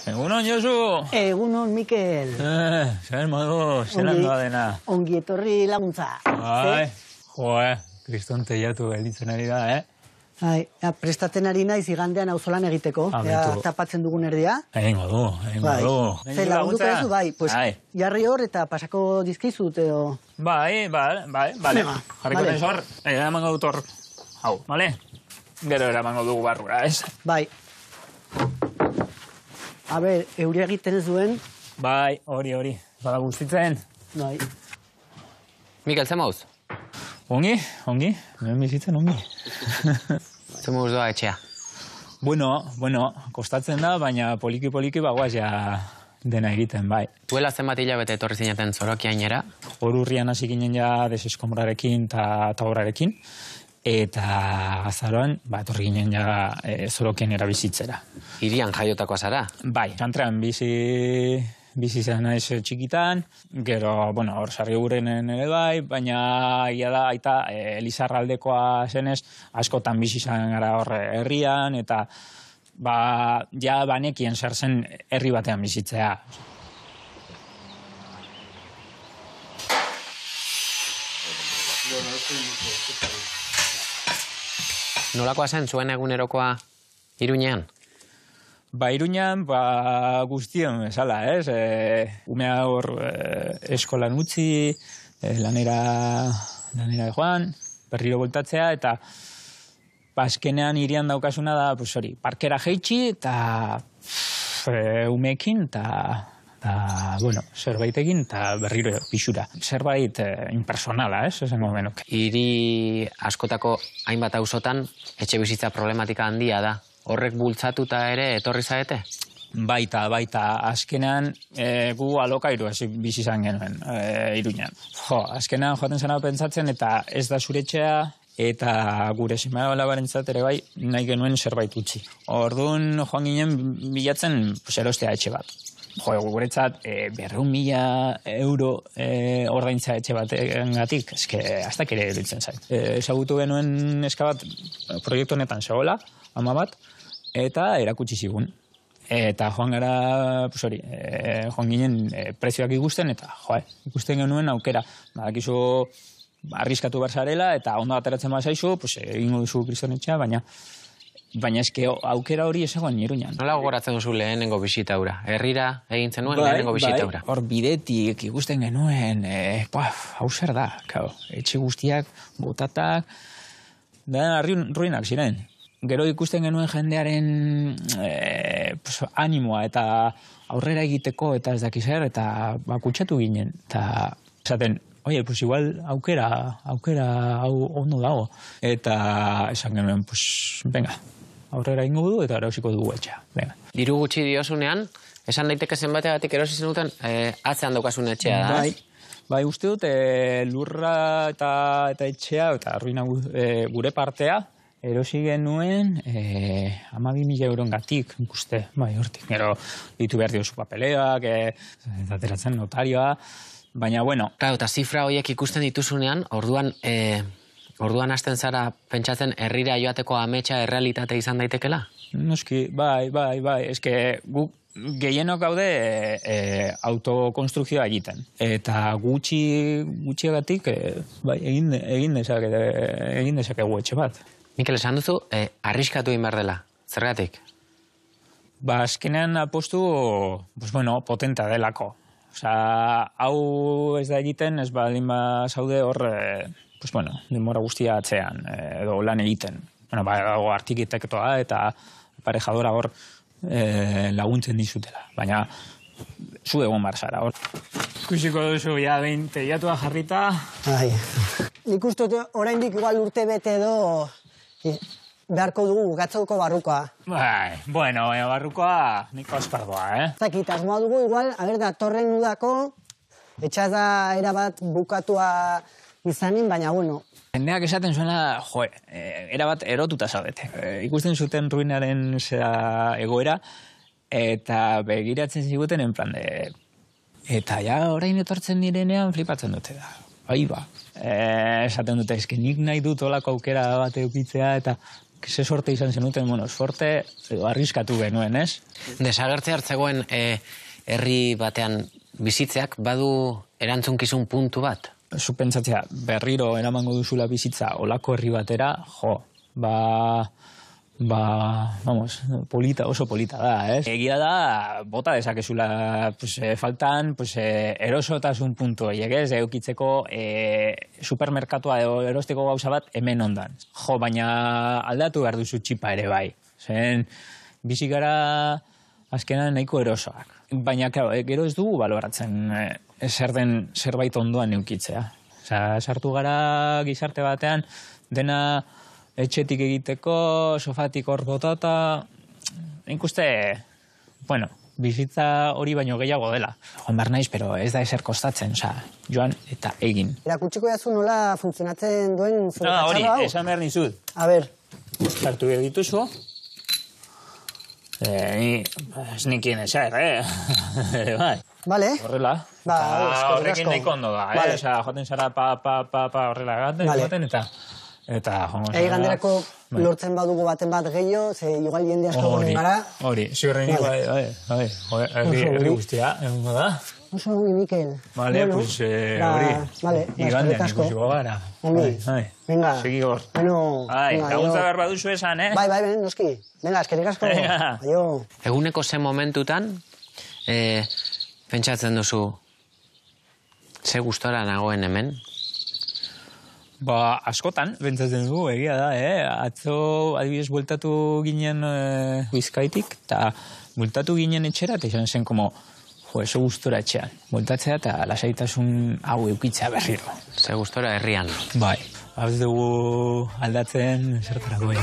Egunon, Josu! Egunon, Mikel. Zer modu, zelan doa dena. Ongi etorri laguntza. Bai, kriston teiatu gelditzen ari da, Prestatzen ari naiz igandean auzolan egiteko. Tapatzen dugun erdia. Egingo du. Zer lagunduko ezu, pues jarri hor eta pasako dizkizut edo... Bai, bale. Jarriko naiz hor, eramango dut hor. Hau, bale? Gero eramango dugu barrura, ez? Bai. A ber, euria egiten ez duen. Bai, hori. Bada guztitzen. Bai. Mikel, ze mauz? Ongi. Hemen bizitzen ongi. Ze mauz doa etxea? Bueno, kostatzen da, baina poliki bagoaz ja dena egiten, bai. Duela zenbat hilabete etorri zineten Zorokiainera? Hor urrian hasi ginen ja deseskombrarekin eta obrarekin. Eta azaroan, etorri ginen ja Zorokiainera bizitzera. Hirian jaiotakoa zara? Bai, txantrean bizi zen naiz txikitan, gero, hor sarri gurenen ere bai, baina ia da, aita Elizarraldekoa zenez, askotan bizi zen gara hor herrian, eta ja banekien zer zen herri batean bizitzea. Nolakoa zen zuen egunerokoa Iruñean? Iruñan, guztion bezala, ez? Umea hor eskolan utzi, lanera joan, berriro voltatzea, eta azkenean hirian daukasuna da, parkera jeitsi, eta umeekin, eta zerbait egin, eta berriro pixura. Zerbait impersonala, ez? Esango benuk. Hiri askotako hainbat auzotan etxe bizitza problematika handia da. Horrek bultzatuta ere etorri zaete? Baita, azkenean gu alokairu bizi izan genuen Iruñan. Azkenean joaten zena pentsatzen eta ez da zure etxea eta gure semea labarentzat ere bai nahi genuen zerbait utzi. Orduan joan ginen bilatzen erostea etxe bat. Guretzat 200.000 euro ordaintza etxe batengatik, hastak ere iruditzen zait. Ezagutu genuen neska bat proiektu honetan zegoela, ama bat, eta erakutsi zigun. Eta joan gara, joan ginen prezioak ikusten, eta ikusten genuen aukera. Badakizu arriskatu barzarela, eta ondo ateratzen bazaizu, egingo duzu kristonetxea, baina aukera hori ezagoen Iruñan. Nola gogoratzen duzu lehenengo bisita hura? Herrira egin zenuen lehenengo bisita hura? Hor bidetik ikusten genuen, hau zer da, etxe guztiak, botatak, da ruinak ziren. Gero ikusten genuen jendearen animoa eta aurrera egiteko eta ez dakizer, eta kutsatu ginen. Eta esaten, igual aukera hau ondo dago. Eta esan genuen, venga, aurrera ingo du eta erausiko dugu etxea. Diru gutxi diozunean, esan daiteke zenbategatik erosi zenuten atzean daukasun etxea da? Bai, uste dut lurra eta etxea eta ruina gure partea erosi genuen 12.000 eurongatik, ikuste, hortik. Gero ditu behar diozu papeleak, ateratzen notarioa, baina, Claro, eta zifra horiek ikusten dituzunean, orduan hasten zara pentsatzen herrira joateko ametsa errealitate izan daitekela? Noski, bai, eske guk gehienok gaude autokonstrukzioa egiten. Eta gutxiagatik egin dezakegu etxe bat. Mikel, esan duzu, arriskatu egin behar dela. Zergatik? Azkenean apostu, potenta delako. Hau ez da egiten, ez baldin zaude hor, denbora guztia atzean, edo lan egiten. Dago arkitektoa eta aparejadora hor laguntzen dizutela. Baina, zu egon barzara hor. Ikusiko duzu, behin teiatua jarrita. Nik uste oraindik igual urte bete edo beharko dugu gatzauko barrukoa. Barrukoa niko aspardoa, Zakit, asmoa dugu igual, datorren udako, etxaz da erabat bukatua izanin, baina Jendeak esaten zuena, erabat erotuta zaudete. Ikusten zuten ruinaren egoera, eta begiratzen ziguten en plan de... Eta orain etortzen direnean flipatzen dute da. Esaten dute, nik nahi dut olako aukera bat eukitzea, eta ze sorte izan zenuten, bueno, sorte arriskatu genuen, ez? Desagertze hartzegoen herri batean bizitzeak badu erantzunkizun puntu bat? Zu pentsatzea, berriro eramango duzula bizitza olako herri batera, vamos, oso polita da, ez? Egia da, bota dezakezula, faltan, erosotasun puntu horiek, ez? Eukitzeko supermerkatua edo erosteko gauza bat hemen ondan. Baina aldatu behar duzu txipa ere bai. Zen, bizi gara azkenan nahiko erosoak. Baina, gero ez dugu baloratzen zer den zerbait ondoan eukitzea. Sartu gara gizarte batean, dena etxetik egiteko, sofatik hor botata, nik uste, bueno, bizitza hori baino gehiago dela. Joan behar naiz, pero ez da ezer kostatzen, joan eta egin. Erakutsiko jazu nola funtzionatzen duen zure katxarro hau? Hori, esan behar nizut. A ber. Sartu dituzu. Ez nikien ezer, bai. Vale. Horrela. Horrekin nahiko ondo da, joaten zara horrela gaten, eta Egi ganderako lortzen badugu baten bat gehiago, ze igual jende asko gonen gara. Hori, ziurren herri guztia, egongo da. Oso ongi, Mikel. Vale, pues hori, igandean ikusiko gara. Ongi, venga. Segi hor. Laguntza behar baduzu esan, Bai, noski. Venga, eskerrik asko. Aio. Eguneko ze momentutan, pentsatzen duzu, ze gustora nagoen hemen? Askotan, bentsatzen dugu, egia da, Atzo, adibidez, bueltatu ginen Bizkaitik, eta bueltatu ginen etxera, eta izan zen, eso gustora etxean. Bueltatzea eta lasaitasun hau eukitzea berriro. Ze gustora herrian. Bai, hau dugu aldatzen zertarako.